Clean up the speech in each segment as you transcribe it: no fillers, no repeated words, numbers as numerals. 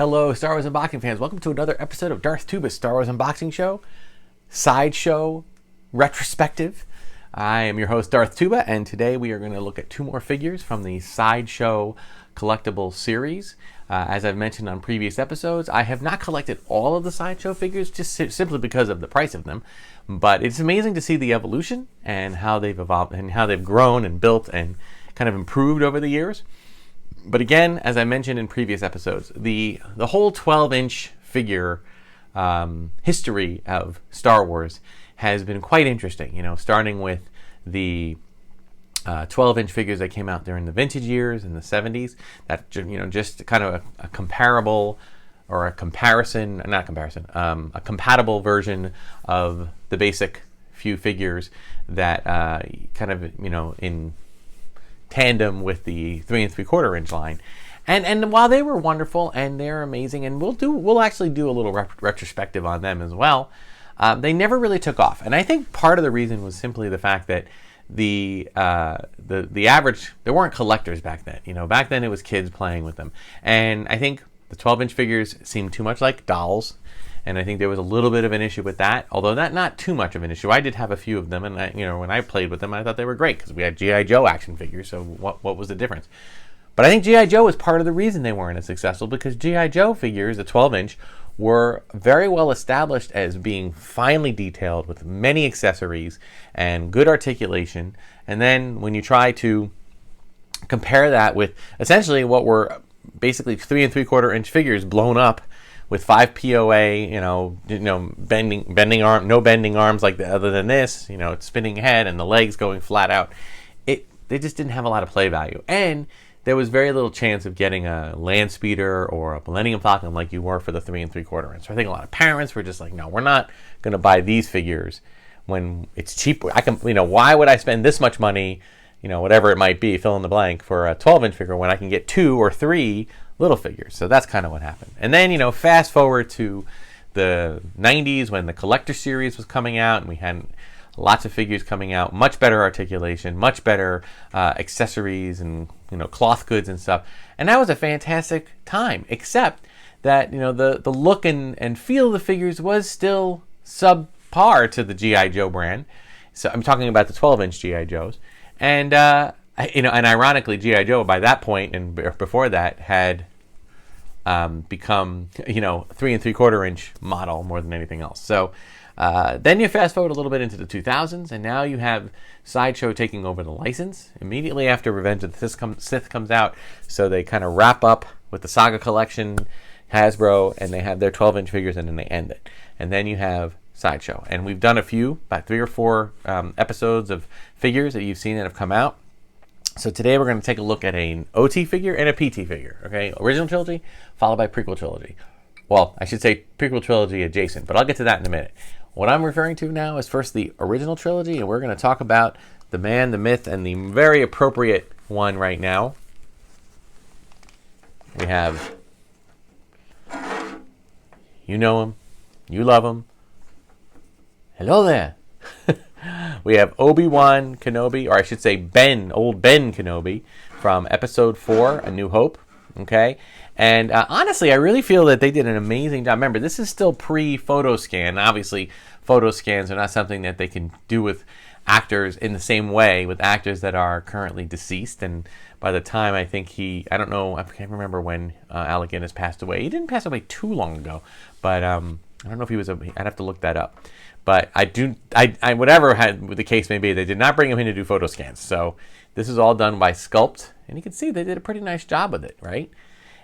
Hello, Star Wars Unboxing fans. Welcome to another episode of Darth Tuba's Star Wars Unboxing Show, Sideshow Retrospective. I am your host, Darth Tuba, and today we are going to look at two more figures from the Sideshow Collectible series. As I've mentioned on previous episodes, I have not collected all of the Sideshow figures just simply because of the price of them, but it's amazing to see the evolution and how they've evolved and how they've grown and built and kind of improved over the years. But again, as I mentioned in previous episodes, the whole 12-inch figure history of Star Wars has been quite interesting. You know, starting with the 12-inch figures that came out during the vintage years in the 70s. That, you know, just kind of a comparable or a comparison, not comparison, a compatible version of the basic few figures that kind of, you know, in tandem with the 3 3/4 inch line, and while they were wonderful and they're amazing, and we'll actually do a little retrospective on them as well, they never really took off. And I think part of the reason was simply the fact that the average, there weren't collectors back then. You know, back then it was kids playing with them, and I think the 12-inch figures seemed too much like dolls. And I think there was a little bit of an issue with that, although not too much of an issue. I did have a few of them, and when I played with them, I thought they were great because we had G.I. Joe action figures. So what was the difference? But I think G.I. Joe was part of the reason they weren't as successful, because G.I. Joe figures, the 12-inch, were very well established as being finely detailed with many accessories and good articulation. And then when you try to compare that with essentially what were basically 3 3/4 inch figures blown up with 5 POA, bending arm, no bending arms like other than this, it's spinning head and the legs going flat out. They just didn't have a lot of play value, and there was very little chance of getting a Land Speeder or a Millennium Falcon like you were for the 3 3/4 inch. So I think a lot of parents were just like, no, we're not going to buy these figures when it's cheap. Why would I spend this much money, whatever it might be, fill in the blank, for a 12-inch figure when I can get 2 or 3 little figures? So that's kind of what happened. And then, fast forward to the 90s when the Collector Series was coming out, and we had lots of figures coming out, much better articulation, much better accessories and, cloth goods and stuff. And that was a fantastic time, except that, the look and feel of the figures was still subpar to the G.I. Joe brand. So I'm talking about the 12-inch G.I. Joes. And, and ironically, G.I. Joe by that point and before that had become, 3 3/4 inch model more than anything else. So then you fast forward a little bit into the 2000s, and now you have Sideshow taking over the license immediately after Revenge of the Sith comes out. So they kind of wrap up with the Saga Collection, Hasbro, and they have their 12-inch figures, and then they end it. And then you have Sideshow. And we've done about 3 or 4 episodes of figures that you've seen that have come out. So today we're going to take a look at an OT figure and a PT figure. Okay, original trilogy followed by prequel trilogy. Well, I should say prequel trilogy adjacent, but I'll get to that in a minute. What I'm referring to now is first the original trilogy, and we're going to talk about the man, the myth, and the very appropriate one right now. We have, you know him, you love him. Hello there. We have Obi-Wan Kenobi, or I should say old Ben Kenobi from Episode 4, A New Hope. Okay, and honestly, I really feel that they did an amazing job. Remember, this is still pre-photo scan. Obviously, photo scans are not something that they can do with actors in the same way with actors that are currently deceased. And by the time I think I can't remember when Alec Guinness passed away. He didn't pass away too long ago, but I don't know if he was. I'd have to look that up. But whatever the case may be, they did not bring him in to do photo scans. So this is all done by Sculpt, and you can see they did a pretty nice job with it, right?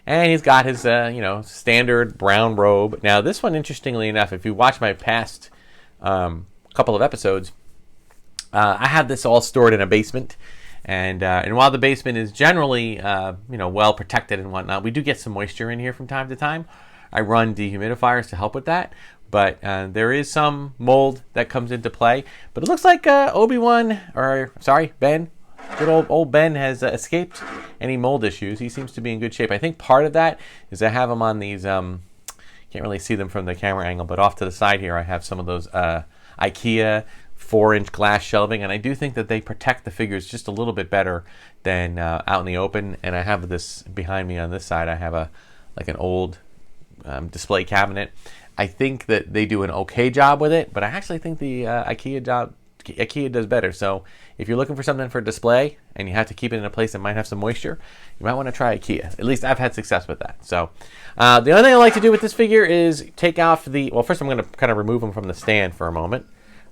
And he's got his, standard brown robe. Now, this one, interestingly enough, if you watch my past couple of episodes, I have this all stored in a basement. And while the basement is generally, well protected and whatnot, we do get some moisture in here from time to time. I run dehumidifiers to help with that. But there is some mold that comes into play. But it looks like Ben, good old Ben has escaped any mold issues. He seems to be in good shape. I think part of that is I have him on these, can't really see them from the camera angle, but off to the side here I have some of those IKEA 4-inch glass shelving. And I do think that they protect the figures just a little bit better than out in the open. And I have this behind me on this side. I have an old display cabinet. I think that they do an okay job with it, but I actually think the IKEA does better. So if you're looking for something for display and you have to keep it in a place that might have some moisture, you might want to try IKEA. At least I've had success with that. So the other thing I like to do with this figure is take off the, well, first I'm going to kind of remove him from the stand for a moment.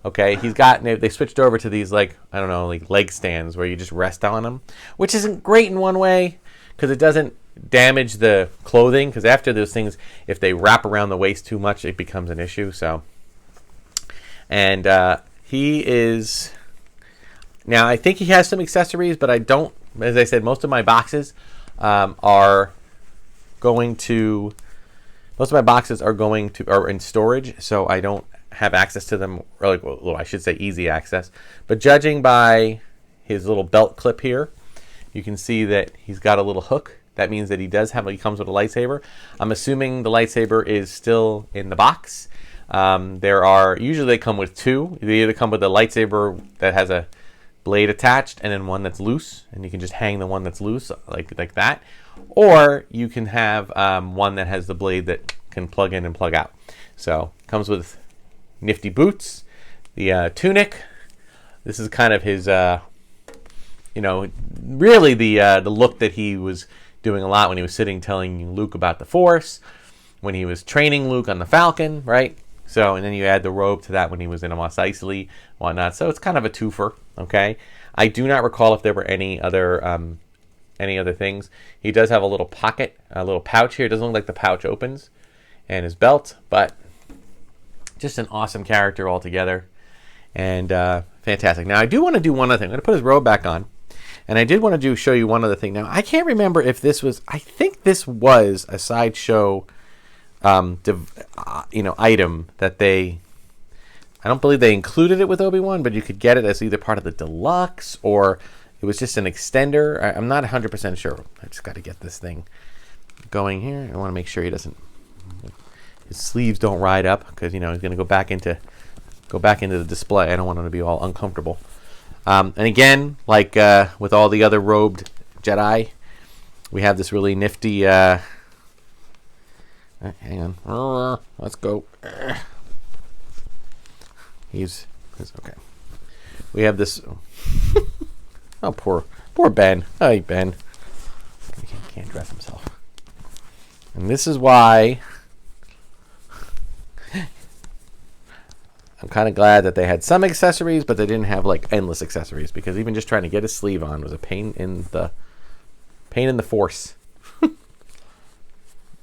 Okay, they switched over to these, like, I don't know, like leg stands where you just rest on them, which isn't great in one way because it doesn't damage the clothing, because after those things, if they wrap around the waist too much, it becomes an issue. So, and he is, now I think he has some accessories, but I don't, as I said, most of my boxes are in storage, so I don't have access to them, or like, well, I should say easy access. But judging by his little belt clip here, you can see that he's got a little hook. That means that he comes with a lightsaber. I'm assuming the lightsaber is still in the box. Usually they come with two. They either come with a lightsaber that has a blade attached and then one that's loose, and you can just hang the one that's loose like that. Or you can have one that has the blade that can plug in and plug out. So comes with nifty boots, the tunic. This is kind of his, really the look that he was doing a lot when he was sitting telling Luke about the Force, when he was training Luke on the Falcon, right? So, and then you add the robe to that when he was in Mos Eisley, whatnot. So it's kind of a twofer, okay? I do not recall if there were any other things. He does have a little pocket, a little pouch here. It doesn't look like the pouch opens, and his belt, but just an awesome character altogether, and fantastic. Now, I do want to do one other thing. I'm going to put his robe back on, and I did want to show you one other thing. Now, I can't remember if this was, I think this was a Sideshow item that I don't believe they included it with Obi-Wan, but you could get it as either part of the deluxe or it was just an extender. I'm not 100% sure. I just got to get this thing going here. I want to make sure his sleeves don't ride up, because he's going to go back into the display. I don't want him to be all uncomfortable. And again, like with all the other robed Jedi, we have this really nifty. Hang on, let's go. He's okay. We have this. Oh, poor Ben. Hey, Ben. He can't dress himself. And this is why I'm kind of glad that they had some accessories, but they didn't have like endless accessories, because even just trying to get his sleeve on was a pain in the force.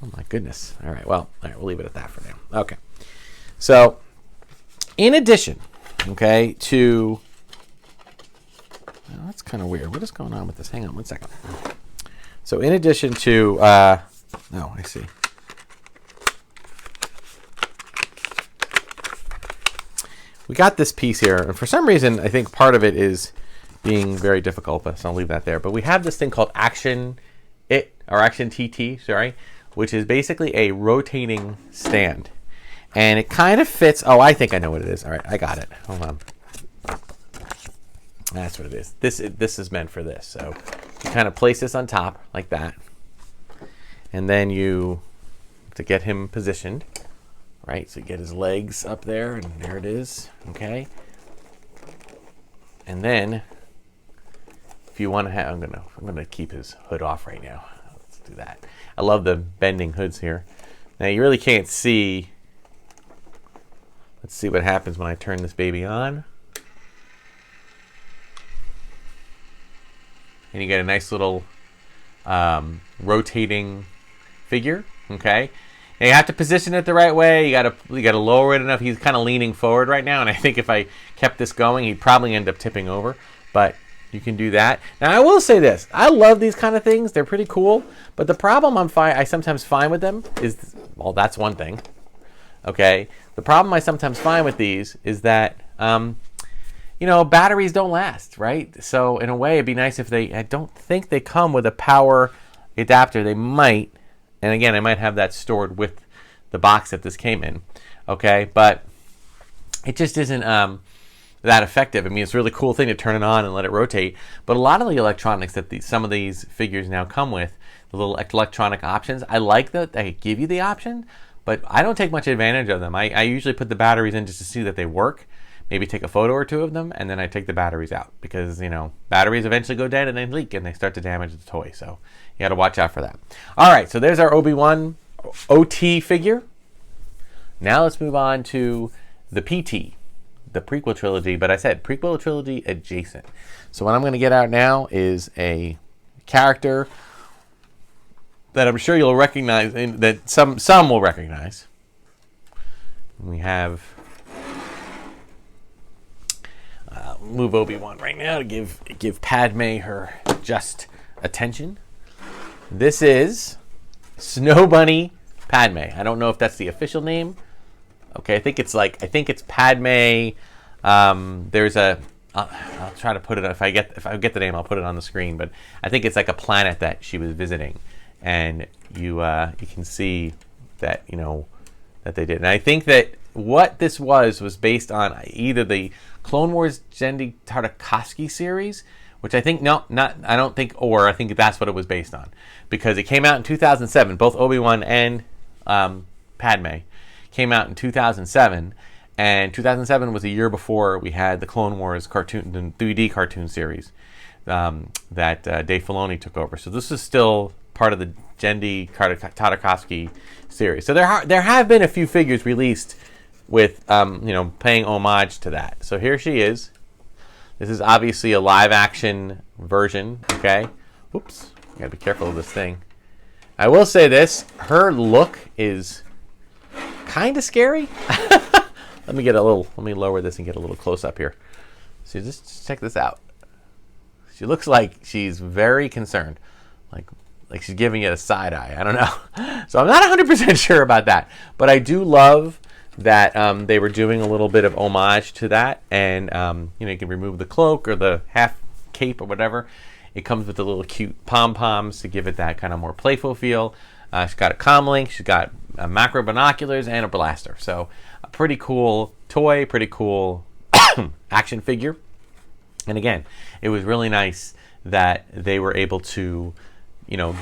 Oh my goodness. All right, we'll leave it at that for now. Okay. So, in addition, to... Oh, that's kind of weird. What is going on with this? Hang on one second. So, in addition to... I see. We got this piece here, and for some reason, I think part of it is being very difficult, so I'll leave that there. But we have this thing called Action TT, which is basically a rotating stand. And it kind of fits... Oh, I think I know what it is. All right, I got it. Hold on. That's what it is. This is meant for this. So you kind of place this on top like that. And then to get him positioned, right? So you get his legs up there, and there it is. Okay. And then, if you want to have... I'm gonna keep his hood off right now. Let's do that. I love the bending hoods here. Now you really can't see. Let's see what happens when I turn this baby on. And you get a nice little rotating figure. Okay. And you have to position it the right way. You gotta lower it enough. He's kind of leaning forward right now, and I think if I kept this going, he'd probably end up tipping over. But you can do that. Now, I will say this. I love these kind of things. They're pretty cool. But the problem I sometimes find with them is, well, that's one thing. Okay? The problem I sometimes find with these is that, batteries don't last, right? So, in a way, it'd be nice if I don't think they come with a power adapter. They might. And again, I might have that stored with the box that this came in. Okay? But it just isn't... that effective. I mean, it's a really cool thing to turn it on and let it rotate. But a lot of the electronics that some of these figures now come with, the little electronic options. I like that they give you the option, but I don't take much advantage of them. I usually put the batteries in just to see that they work, maybe take a photo or two of them, and then I take the batteries out because, batteries eventually go dead and they leak and they start to damage the toy. So you got to watch out for that. All right, so there's our Obi-Wan OT figure. Now let's move on to the PT, the prequel trilogy, but I said prequel trilogy adjacent. So what I'm going to get out now is a character that I'm sure you'll recognize, that some will recognize. We have move Obi-Wan right now to give Padme her just attention. This is Snow Bunny Padme. I don't know if that's the official name. Okay, I think it's Padme. There's a I'll try to put it, if I get the name, I'll put it on the screen, but I think it's like a planet that she was visiting, and you can see that that they did. And I think that what this was based on either the Clone Wars Genndy Tartakovsky series, which I think I think that's what it was based on, because it came out in 2007. Both Obi-Wan and Padme came out in 2007, and 2007 was a year before we had the Clone Wars cartoon, the 3D cartoon series that Dave Filoni took over. So this is still part of the Genndy Tartakovsky series. So there have been a few figures released with paying homage to that. So here she is. This is obviously a live action version. Okay. Oops. You gotta be careful of this thing. I will say this: her look is kind of scary. Let me lower this and get a little close up here. So just check this out. She looks like she's very concerned, like she's giving it a side eye. I don't know. So I'm not 100% sure about that, but I do love that they were doing a little bit of homage to that, and you can remove the cloak or the half cape or whatever. It comes with the little cute pom-poms to give it that kind of more playful feel. She's got a comlink, she's got macro binoculars, and a blaster. So a pretty cool toy, pretty cool action figure. And again, it was really nice that they were able to,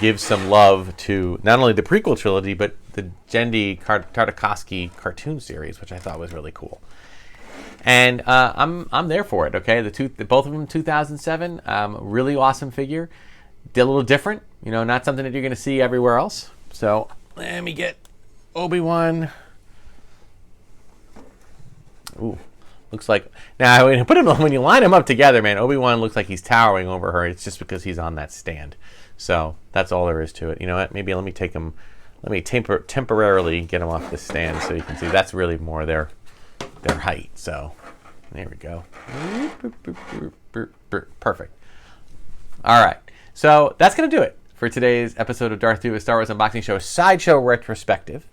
give some love to not only the prequel trilogy, but the Genndy Tartakovsky cartoon series, which I thought was really cool. And I'm there for it. Okay, both of them 2007, really awesome figure. Did a little different, not something that you're going to see everywhere else. So let me get Obi-Wan. Ooh, looks like now when you line them up together, man, Obi-Wan looks like he's towering over her. It's just because he's on that stand. So that's all there is to it. You know what? Maybe let me take him. Let me temporarily get him off the stand so you can see that's really more their height. So there we go. Perfect. All right. So that's going to do it for today's episode of Darth Tuba Star Wars Unboxing Show Sideshow Retrospective.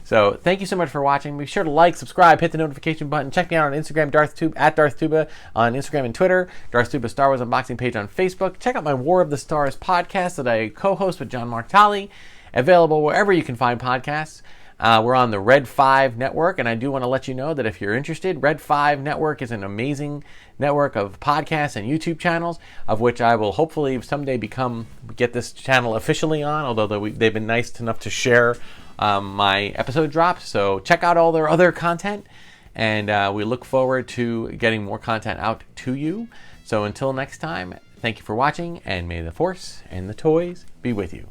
So thank you so much for watching. Be sure to like, subscribe, hit the notification button. Check me out on Instagram, @DarthTuba on Instagram and Twitter. Darth Tuba Star Wars Unboxing page on Facebook. Check out my War of the Stars podcast that I co-host with John Mark Tolley. Available wherever you can find podcasts. We're on the Red 5 network, and I do want to let you know that if you're interested, Red 5 network is an amazing network of podcasts and YouTube channels, of which I will hopefully someday get this channel officially on, although they've been nice enough to share my episode drops. So check out all their other content, and we look forward to getting more content out to you. So until next time, thank you for watching, and may the Force and the toys be with you.